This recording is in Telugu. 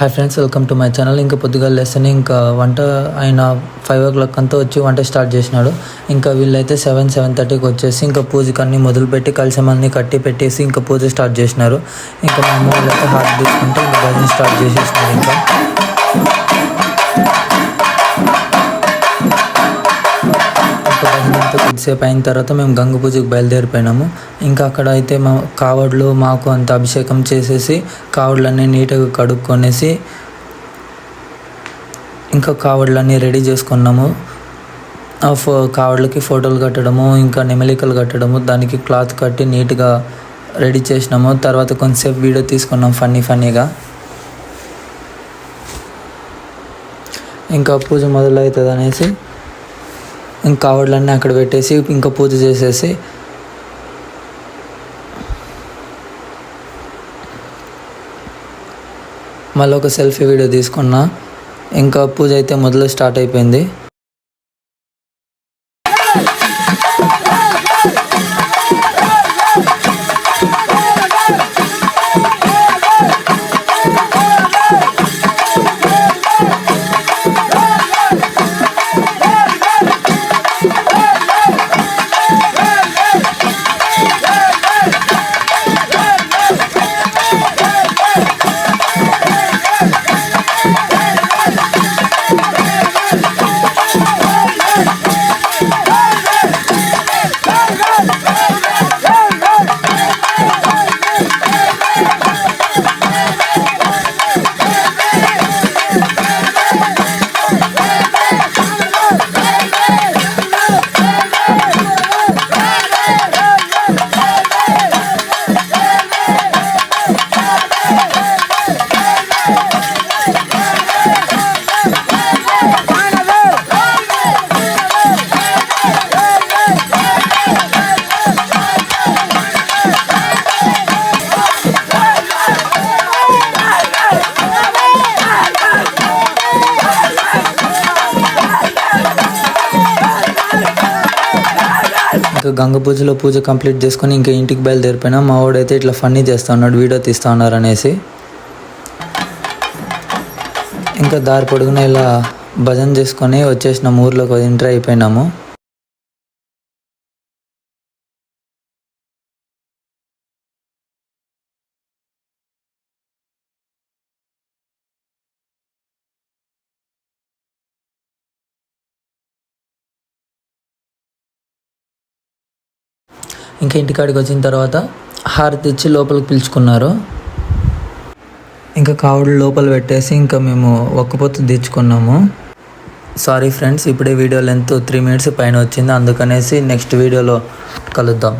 Hi friends, welcome to my channel. ఇంకా పొద్దుగా లేస్తేనే ఇంకా వంట ఆయన 5 o'clock అంతా వచ్చి వంట స్టార్ట్ చేసినాడు. ఇంకా వీళ్ళైతే 7:30కి వచ్చేసి ఇంకా పూజకి అన్నీ మొదలుపెట్టి కలిసమన్నీ కట్టి పెట్టేసి ఇంకా పూజ స్టార్ట్ చేసినారు. ఇంకా మా అమ్మ వాళ్ళైతే హార్ట్ తీసుకుంటే ఇంకా భజన స్టార్ట్ చేసేసినారు. ఇంకా భజనంతా కొద్దిసేపు అయిన తర్వాత మేము గంగ పూజకి బయలుదేరిపోయినాము. ఇంకా అక్కడ అయితే మా కావడ్లు మాకు అంత అభిషేకం చేసేసి కావడ్లన్నీ నీట్గా కడుక్కొనేసి ఇంకా కావడ్లన్నీ రెడీ చేసుకున్నాము. కావడ్లకి ఫోటోలు కట్టడము, ఇంకా నెమలికలు కట్టడము, దానికి క్లాత్ కట్టి నీట్గా రెడీ చేసినాము. తర్వాత కొంతసేపు వీడియో తీసుకున్నాం ఫన్నీగా. ఇంకా పూజ మొదలవుతుంది అనేసి ఇంకా కావడ్లన్నీ అక్కడ పెట్టేసి ఇంకా పూజ చేసేసి మళ్ళీ ఒక సెల్ఫీ వీడియో తీసుకున్నా. ఇంకా పూజ అయితే స్టార్ట్ అయిపోయింది. ఇంకా గంగ పూజలో పూజ కంప్లీట్ చేసుకొని ఇంకా ఇంటికి బయలుదేరిపోయినా. మా వాడైతే ఇట్లా ఫన్నీ చేస్తూ ఉన్నాడు, వీడియో తీస్తూ ఉన్నారు అనేసి. ఇంకా దారి పొడుగున ఇలా భజన చేసుకొని వచ్చేసినాము, ఊర్లోకి ఎంటర్ అయిపోయినాము. ఇంకా ఇంటికాడికి వచ్చిన తర్వాత హారతి ఇచ్చి లోపలికి పిలుచుకున్నారు. ఇంకా కావుడు లోపల పెట్టేసి ఇంకా మేము ఒక్కపొత్తు తెచ్చుకున్నాము. సారీ ఫ్రెండ్స్, ఇప్పుడే వీడియో లెంత్ 3 minutes పైన వచ్చింది, అందుకనేసి నెక్స్ట్ వీడియోలో కలుద్దాం.